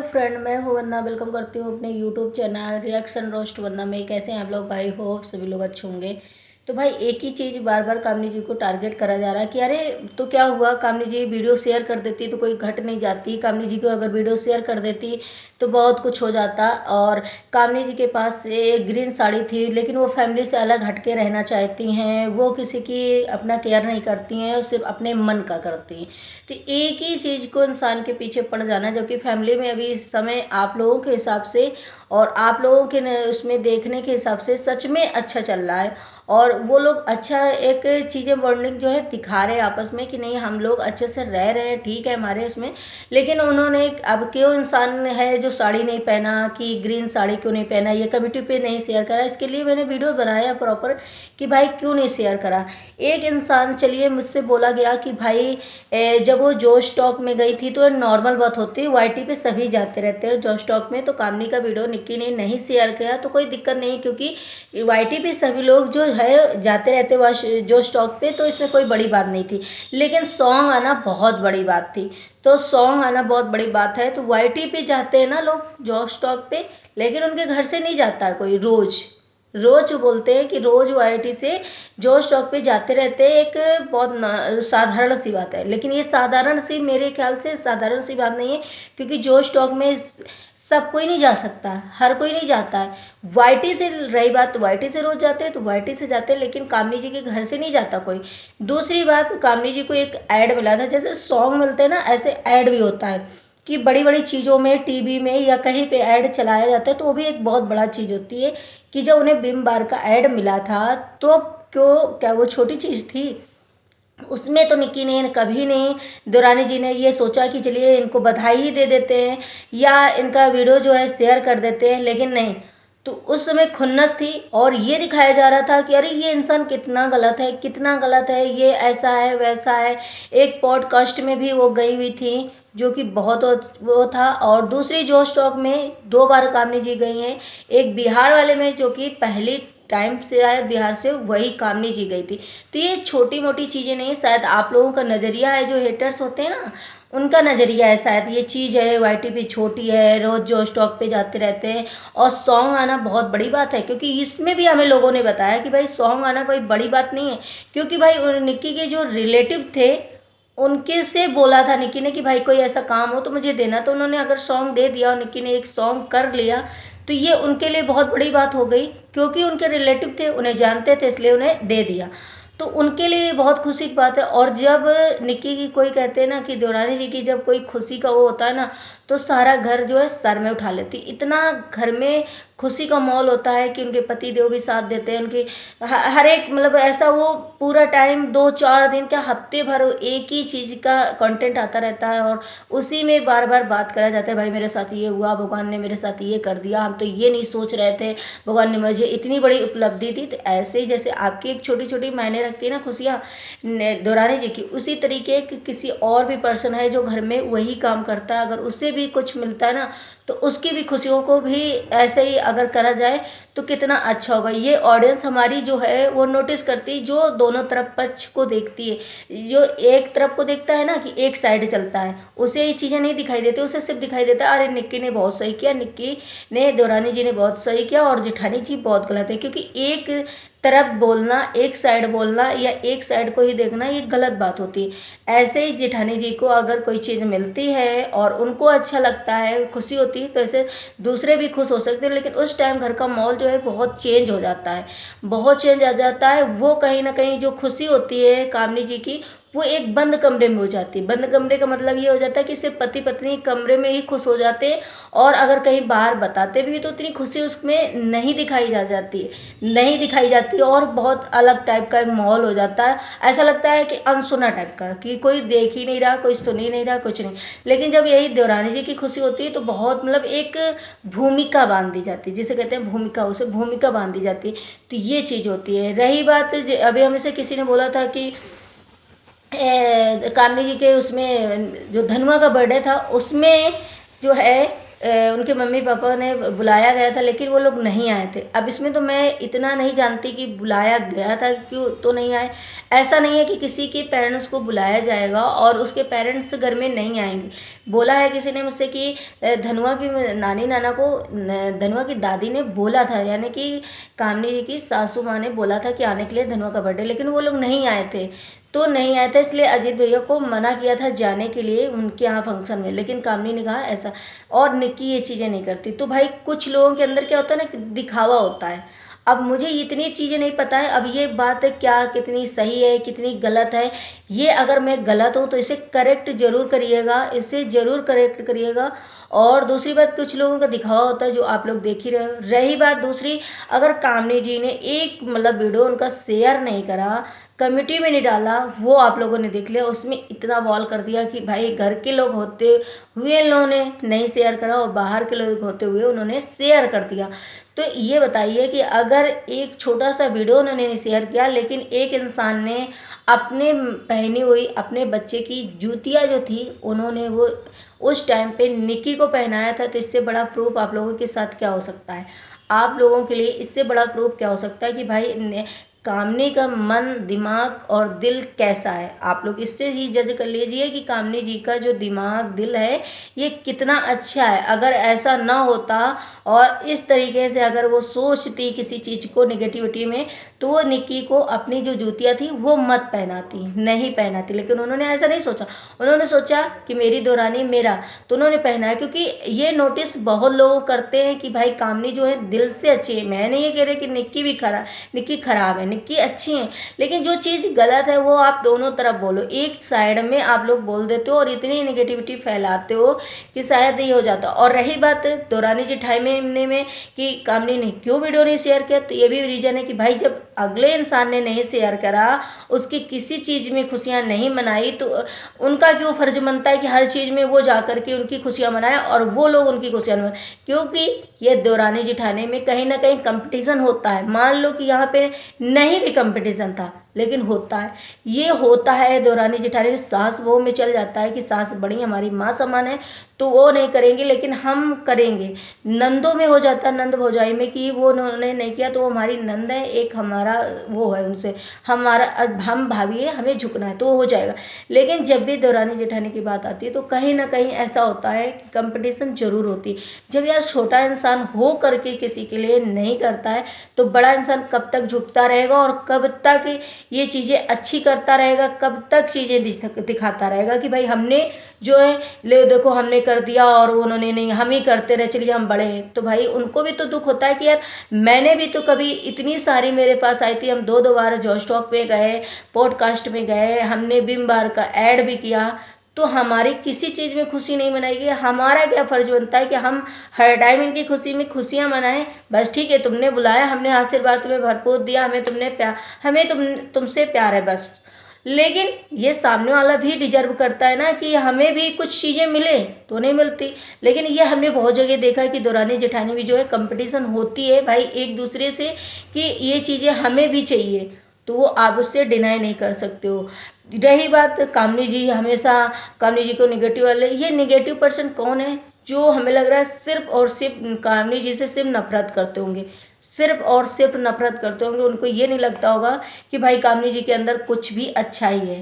Hello friend, मैं हूँ वंदना। Welcome करती हूँ अपने यूट्यूब चैनल रिएक्शन रोस्ट वंदना में। कैसे हैं आप लोग भाई? होप सभी लोग अच्छे होंगे। तो भाई एक ही चीज़ बार बार कामनी जी को टारगेट करा जा रहा है कि अरे तो क्या हुआ, कामनी जी वीडियो शेयर कर देती तो कोई घट नहीं जाती। कामनी जी को अगर वीडियो शेयर कर देती तो बहुत कुछ हो जाता। और कामनी जी के पास एक ग्रीन साड़ी थी, लेकिन वो फैमिली से अलग हटके रहना चाहती हैं। वो किसी की अपना केयर नहीं करती हैं और सिर्फ अपने मन का करती हैं। तो एक ही चीज़ को इंसान के पीछे पड़ जाना, जबकि फैमिली में अभी इस समय आप लोगों के हिसाब से और आप लोगों के उसमें देखने के हिसाब से सच में अच्छा चल रहा है। और वो लोग अच्छा एक चीज़ें बॉन्डिंग जो है दिखा रहे हैं आपस में कि नहीं हम लोग अच्छे से रह रहे हैं, ठीक है हमारे उसमें। लेकिन उन्होंने अब क्यों इंसान है जो साड़ी नहीं पहना, कि ग्रीन साड़ी क्यों नहीं पहना, ये कमेटी पे नहीं शेयर करा। इसके लिए मैंने वीडियो बनाया प्रॉपर कि भाई क्यों नहीं शेयर करा। एक इंसान, चलिए मुझसे बोला गया कि भाई जब वो जोश टॉक में गई थी तो नॉर्मल बात होती है, वाईटी पे सभी जाते रहते हैं जोश टॉक में। तो कामनी का वीडियो निक्की ने नहीं शेयर किया तो कोई दिक्कत नहीं, क्योंकि वाईटी पे सभी लोग जो है जाते रहते वहाँ जोश टॉक पे, तो इसमें कोई बड़ी बात नहीं थी। लेकिन सॉन्ग आना बहुत बड़ी बात थी। तो सॉन्ग आना बहुत बड़ी बात है। तो वाईटी पे जाते हैं ना लोग जोश टॉक पे, लेकिन उनके घर से नहीं जाता है कोई रोज रोज। बोलते हैं कि रोज वाईटी से जोश टॉक पे जाते रहते हैं। एक बहुत साधारण सी बात है, लेकिन ये साधारण सी, मेरे ख्याल से साधारण सी बात नहीं है, क्योंकि जोश टॉक में सब कोई नहीं जा सकता, हर कोई नहीं जाता है। वाईटी से रही बात, तो वाईटी से रोज जाते हैं तो वाईटी से जाते हैं, लेकिन कामनी जी के घर से नहीं जाता कोई। दूसरी बात, कामनी जी को एक ऐड मिला था, जैसे सॉन्ग मिलते हैं ना ऐसे ऐड भी होता है कि बड़ी बड़ी चीज़ों में टीवी में या कहीं पे ऐड चलाया जाता है, तो वो भी एक बहुत बड़ा चीज़ होती है। कि जब उन्हें बिम बार का ऐड मिला था तो क्यों, क्या वो छोटी चीज़ थी? उसमें तो निक्की ने कभी नहीं, दुरानी जी ने ये सोचा कि चलिए इनको बधाई ही दे देते हैं या इनका वीडियो जो है शेयर कर देते हैं, लेकिन नहीं। तो उस समय खुन्नस थी और ये दिखाया जा रहा था कि अरे ये इंसान कितना गलत है, कितना गलत है, ये ऐसा है वैसा है। एक पॉडकास्ट में भी वो गई हुई थी जो कि बहुत वो था। और दूसरी जोश टॉक में 2 बार कामनी जी गई हैं। एक बिहार वाले में जो कि पहली टाइम से आया बिहार से, वही कामनी जी गई थी। तो ये छोटी मोटी चीज़ें नहीं, शायद आप लोगों का नज़रिया है, जो हेटर्स होते हैं ना उनका नज़रिया है, शायद ये चीज़ है वाईटी पे छोटी है, रोज़ जो स्टॉक पे जाते रहते हैं। और सॉन्ग आना बहुत बड़ी बात है, क्योंकि इसमें भी हमें लोगों ने बताया कि भाई सॉन्ग आना कोई बड़ी बात नहीं है। क्योंकि भाई निक्की के जो रिलेटिव थे उनके से बोला था निक्की ने कि भाई कोई ऐसा काम हो तो मुझे देना। तो उन्होंने अगर सॉन्ग दे दिया और निक्की ने एक सॉन्ग कर लिया तो ये उनके लिए बहुत बड़ी बात हो गई, क्योंकि उनके रिलेटिव थे, उन्हें जानते थे, इसलिए उन्हें दे दिया। तो उनके लिए बहुत खुशी की बात है। और जब निक्की की कोई, कहते हैं ना कि देवरानी जी की जब कोई खुशी का वो होता है ना, तो सारा घर जो है सर में उठा लेती। इतना घर में खुशी का माहौल होता है कि उनके पति देव भी साथ देते हैं उनकी। हर एक मतलब ऐसा वो पूरा टाइम 2-4 दिन क्या हफ्ते भर एक ही चीज़ का कंटेंट आता रहता है और उसी में बार बार बात करा जाता है, भाई मेरे साथ ये हुआ, भगवान ने मेरे साथ ये कर दिया, हम तो ये नहीं सोच रहे थे, भगवान ने मुझे इतनी बड़ी उपलब्धि दी। तो ऐसे ही जैसे आपकी एक छोटी छोटी मायने रखती है ना खुशियाँ दोरानी जी की, उसी तरीके की किसी और भी पर्सन है जो घर में वही काम करता है, अगर उससे भी कुछ मिलता है ना तो उसकी भी खुशियों को भी ऐसे ही अगर करा जाए तो कितना अच्छा होगा। ये ऑडियंस हमारी जो है वो नोटिस करती है, जो दोनों तरफ पक्ष को देखती है। जो एक तरफ को देखता है ना कि एक साइड चलता है, उसे ये चीज़ें नहीं दिखाई देती, उसे सिर्फ दिखाई देता है अरे निक्की ने बहुत सही किया, निक्की ने, देवरानी जी ने बहुत सही किया और जेठानी जी बहुत गलत है। क्योंकि एक तरफ बोलना, एक साइड बोलना या एक साइड को ही देखना, ये गलत बात होती है। ऐसे ही जेठानी जी को अगर कोई चीज़ मिलती है और उनको अच्छा लगता है, खुशी होती है, तो ऐसे दूसरे भी खुश हो सकते हैं। लेकिन उस टाइम घर का माहौल जो है बहुत चेंज हो जाता है, बहुत चेंज आ जाता है। वो कहीं ना कहीं जो खुशी होती है कामनी जी की, वो एक बंद कमरे में हो जाती है। बंद कमरे का मतलब ये हो जाता है कि सिर्फ पति पत्नी कमरे में ही खुश हो जाते हैं, और अगर कहीं बाहर बताते भी तो उतनी खुशी उसमें नहीं दिखाई जा जाती है, नहीं दिखाई जाती, और बहुत अलग टाइप का एक माहौल हो जाता है। ऐसा लगता है कि अनसुना टाइप का, कि कोई देख ही नहीं रहा, कोई सुन ही नहीं रहा, कुछ नहीं। लेकिन जब यही देवरानी जी की खुशी होती है तो बहुत मतलब एक भूमिका बांध दी जाती है, जिसे कहते हैं भूमिका, उसे भूमिका बांध दी जाती है। तो ये चीज़ होती है। रही बात, अभी हमें से किसी ने बोला था कि कामनी जी के उसमें जो धनुआ का बर्थडे था उसमें जो है उनके मम्मी पापा ने बुलाया गया था लेकिन वो लोग नहीं आए थे। अब इसमें तो मैं इतना नहीं जानती कि बुलाया गया था क्यों तो नहीं आए। ऐसा नहीं है कि किसी के पेरेंट्स को बुलाया जाएगा और उसके पेरेंट्स घर में नहीं आएंगे। बोला है किसी ने मुझसे कि धनुआ की नानी नाना को धनुआ की दादी ने बोला था, यानी कि कामनी जी की सासू माँ ने बोला था कि आने के लिए धनुआ का बर्थडे, लेकिन वो लोग नहीं आए थे। तो नहीं आया था इसलिए अजीत भैया को मना किया था जाने के लिए उनके यहाँ फंक्शन में, लेकिन कामनी ने कहा ऐसा। और निक्की ये चीज़ें नहीं करती। तो भाई कुछ लोगों के अंदर क्या होता है ना, दिखावा होता है। अब मुझे इतनी चीज़ें नहीं पता है, अब ये बात क्या कितनी सही है कितनी गलत है, ये अगर मैं गलत हूँ तो इसे करेक्ट जरूर करिएगा, इसे ज़रूर करेक्ट करिएगा। और दूसरी बात, कुछ लोगों का दिखावा होता है जो आप लोग देख ही रहे हो। रही बात दूसरी, अगर कामनी जी ने एक मतलब वीडियो उनका शेयर नहीं करा, कमेटी में नहीं डाला, वो आप लोगों ने देख लिया, उसमें इतना वॉल कर दिया कि भाई घर के लोग होते हुए उन्होंने नहीं शेयर करा और बाहर के लोग होते हुए उन्होंने शेयर कर दिया। तो ये बताइए कि अगर एक छोटा सा वीडियो उन्होंने नहीं शेयर किया लेकिन एक इंसान ने अपने पहनी हुई अपने बच्चे की जूतियाँ जो थी उन्होंने वो उस टाइम पे निक्की को पहनाया था, तो इससे बड़ा प्रूफ आप लोगों के साथ क्या हो सकता है? आप लोगों के लिए इससे बड़ा प्रूफ क्या हो सकता है कि भाई कामनी का मन दिमाग और दिल कैसा है? आप लोग इससे ही जज कर लीजिए कि कामनी जी का जो दिमाग दिल है ये कितना अच्छा है। अगर ऐसा ना होता और इस तरीके से अगर वो सोचती किसी चीज़ को निगेटिविटी में, तो वो निक्की को अपनी जो जूतियाँ थी वो मत पहनाती, नहीं पहनाती। लेकिन उन्होंने ऐसा नहीं सोचा, उन्होंने सोचा कि मेरी दौरानी मेरा, तो उन्होंने पहनाया। क्योंकि ये नोटिस बहुत लोग करते हैं कि भाई कामनी जो है दिल से अच्छी है। मैं नहीं ये कह रही कि निक्की खराब है, निक्की अच्छी है, लेकिन जो चीज़ गलत है वो आप दोनों तरफ बोलो। एक साइड में आप लोग बोल देते हो और इतनी नेगेटिविटी फैलाते हो कि शायद ये हो जाता। और रही बात दौरानी जिठाई में कि कामनी ने क्यों वीडियो नहीं शेयर किया, तो ये भी रीजन है कि भाई जब अगले इंसान ने नहीं शेयर करा, उसकी किसी चीज़ में खुशियाँ नहीं मनाई, तो उनका क्यों फर्ज बनता है कि हर चीज़ में वो जा कर के उनकी खुशियाँ मनाए और वो लोग उनकी खुशियाँ मनाए? क्योंकि ये दौरानी जिठाने में कहीं ना कहीं कंपटीशन होता है। मान लो कि यहाँ पे नहीं भी कंपटीशन था लेकिन होता है, ये होता है दौरानी जेठानी में। सास बहू में चल जाता है कि सास बड़ी हमारी माँ समान है तो वो नहीं करेंगे लेकिन हम करेंगे। नंदों में हो जाता है, नंद भौजाई में, कि वो उन्होंने नहीं किया तो वो हमारी नंद है, एक हमारा वो है, उनसे हमारा हम भाभी है, हमें झुकना है, तो वो हो जाएगा। लेकिन जब भी दौरानी जेठानी की बात आती है तो कहीं ना कहीं ऐसा होता है कि कंपटीशन जरूर होती है। जब यार छोटा इंसान हो करके किसी के लिए नहीं करता है तो बड़ा इंसान कब तक झुकता रहेगा और कब तक ये चीज़ें अच्छी करता रहेगा, कब तक चीज़ें दिखाता रहेगा कि भाई हमने जो है ले देखो हमने कर दिया और उन्होंने नहीं, हम ही करते रहे, चलिए हम बड़े हैं। तो भाई उनको भी तो दुख होता है कि यार मैंने भी तो कभी इतनी सारी मेरे पास आई थी, हम दो बार जॉय स्टॉक में गए, पॉडकास्ट में गए, हमने बिम बार का ऐड भी किया, तो हमारी किसी चीज़ में खुशी नहीं मनाएगी। हमारा क्या फ़र्ज बनता है कि हम हर टाइम इनकी खुशी में खुशियाँ मनाएं? बस ठीक है, तुमने बुलाया, हमने आशीर्वाद तुम्हें भरपूर दिया, हमें तुमसे प्यार है बस। लेकिन ये सामने वाला भी डिजर्व करता है ना कि हमें भी कुछ चीज़ें मिले, तो नहीं मिलती। लेकिन ये हमने बहुत जगह देखा है कि दौरानी जेठानी भी जो है कंपटीशन होती है भाई एक दूसरे से कि ये चीज़ें हमें भी चाहिए, तो वो आप उससे डिनाई नहीं कर सकते हो। रही बात कामनी जी, हमेशा कामनी जी को निगेटिव वाले, ये निगेटिव पर्सन कौन है जो हमें लग रहा है सिर्फ और सिर्फ कामनी जी से सिर्फ नफरत करते होंगे, सिर्फ और सिर्फ नफरत करते होंगे। उनको ये नहीं लगता होगा कि भाई कामनी जी के अंदर कुछ भी अच्छा ही है,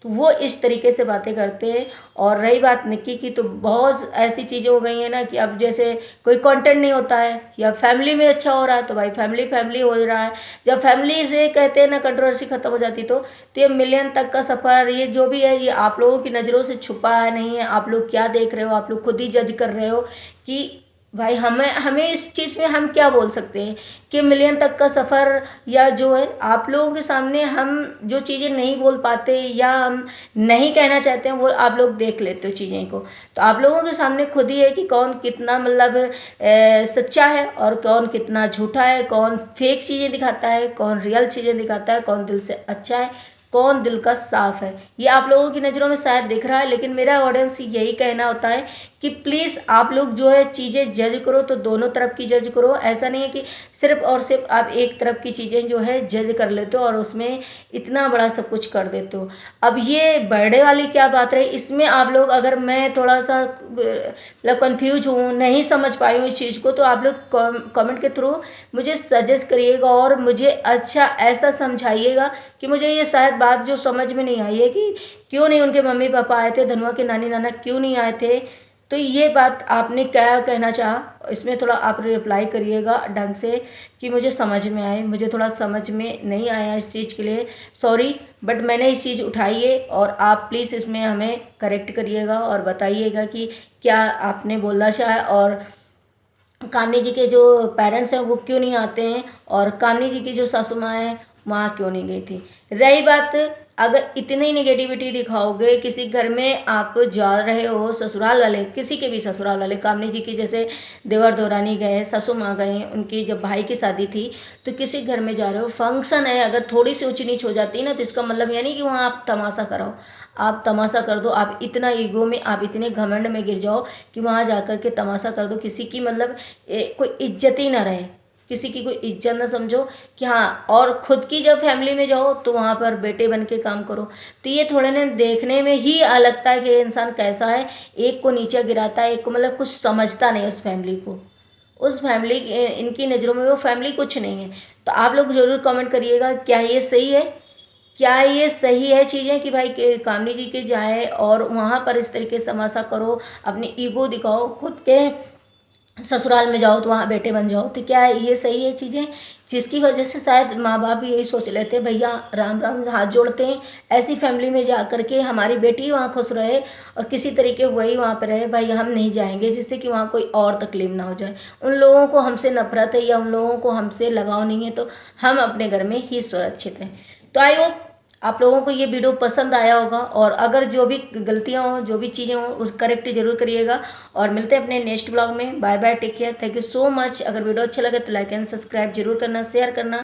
तो वो इस तरीके से बातें करते हैं। और रही बात निक्की की, तो बहुत ऐसी चीज़ें हो गई हैं ना कि अब जैसे कोई कंटेंट नहीं होता है या फैमिली में अच्छा हो रहा है तो भाई फैमिली हो रहा है। जब फैमिली से कहते हैं ना कंट्रोवर्सी खत्म हो जाती, तो ये मिलियन तक का सफ़र, ये जो भी है, ये आप लोगों की नज़रों से छुपा है नहीं है। आप लोग क्या देख रहे हो, आप लोग खुद ही जज कर रहे हो कि भाई हमें इस चीज़ में हम क्या बोल सकते हैं कि मिलियन तक का सफ़र, या जो है आप लोगों के सामने हम जो चीज़ें नहीं बोल पाते या हम नहीं कहना चाहते हैं वो आप लोग देख लेते हो चीज़ें को। तो आप लोगों के सामने खुद ही है कि कौन कितना मतलब सच्चा है और कौन कितना झूठा है, कौन फेक चीज़ें दिखाता है, कौन रियल चीज़ें दिखाता है, कौन दिल से अच्छा है, कौन दिल का साफ है। ये आप लोगों की नज़रों में शायद दिख रहा है, लेकिन मेरा ऑडियंस यही कहना होता है कि प्लीज़ आप लोग जो है चीज़ें जज करो तो दोनों तरफ की जज करो। ऐसा नहीं है कि सिर्फ और सिर्फ आप एक तरफ की चीज़ें जो है जज कर लेते हो और उसमें इतना बड़ा सब कुछ कर देते हो। अब ये बर्थडे वाली क्या बात रही, इसमें आप लोग, अगर मैं थोड़ा सा मतलब कन्फ्यूज हूँ, नहीं समझ पाई हूँ इस चीज़ को, तो आप लोग कमेंट के थ्रू मुझे सजेस्ट करिएगा और मुझे अच्छा ऐसा समझाइएगा कि मुझे ये शायद बात जो समझ में नहीं आई है कि क्यों नहीं उनके मम्मी पापा आए थे, धनुआ के नानी नाना क्यों नहीं आए थे। तो ये बात आपने क्या कहना चाहा, इसमें थोड़ा आप रिप्लाई करिएगा ढंग से कि मुझे समझ में आए। मुझे थोड़ा समझ में नहीं आया इस चीज़ के लिए सॉरी, बट मैंने इस चीज़ उठाई है और आप प्लीज़ इसमें हमें करेक्ट करिएगा और बताइएगा कि क्या आपने बोलना चाहा और कामनी जी के जो पेरेंट्स हैं वो क्यों नहीं आते हैं और कामनी जी की जो सासू माँ है वहाँ क्यों नहीं गई थी। रही बात, अगर इतनी नेगेटिविटी दिखाओगे, किसी घर में आप जा रहे हो, ससुराल वाले, किसी के भी ससुराल वाले, कामनी जी की जैसे देवर दौरानी गए, सासू माँ गए, उनकी जब भाई की शादी थी, तो किसी घर में जा रहे हो, फंक्शन है, अगर थोड़ी सी ऊंच नीच हो जाती ना तो इसका मतलब यानी कि वहाँ आप तमाशा कराओ, आप तमाशा कर दो, आप इतना ईगो में, आप इतने घमंड में गिर जाओ कि वहाँ जा कर के तमाशा कर दो, किसी की मतलब कोई इज्जत ही ना रहे, किसी की कोई इज्जत ना समझो कि हाँ। और खुद की जब फैमिली में जाओ तो वहाँ पर बेटे बन के काम करो। तो ये थोड़े ने देखने में ही लगता है कि ये इंसान कैसा है, एक को नीचे गिराता है, एक को मतलब कुछ समझता नहीं उस फैमिली को, उस फैमिली, इनकी नज़रों में वो फैमिली कुछ नहीं है। तो आप लोग ज़रूर कमेंट करिएगा, क्या ये सही है, क्या ये सही है चीज़ें कि भाई कामनी जी के जाए और वहाँ पर इस तरीके से तमाशा करो, अपनी ईगो दिखाओ, खुद के ससुराल में जाओ तो वहाँ बेटे बन जाओ, तो क्या ये सही है चीज़ें, जिसकी वजह से शायद माँ बाप भी यही सोच लेते हैं भैया राम राम हाथ जोड़ते हैं, ऐसी फैमिली में जा कर के हमारी बेटी वहाँ खुश रहे और किसी तरीके वही वहाँ पर रहे, भाई हम नहीं जाएंगे जिससे कि वहाँ कोई और तकलीफ ना हो जाए। उन लोगों को हमसे नफरत है या उन लोगों को हमसे लगाव नहीं है, तो हम अपने घर में ही सुरक्षित हैं। तो आई होप आप लोगों को ये वीडियो पसंद आया होगा और अगर जो भी गलतियाँ हो, जो भी चीज़ें हो, उस करेक्ट जरूर करिएगा और मिलते हैं अपने नेक्स्ट ब्लॉग में। Bye bye, take care, thank you so much. अगर वीडियो अच्छा लगे तो लाइक एंड सब्सक्राइब जरूर करना, शेयर करना।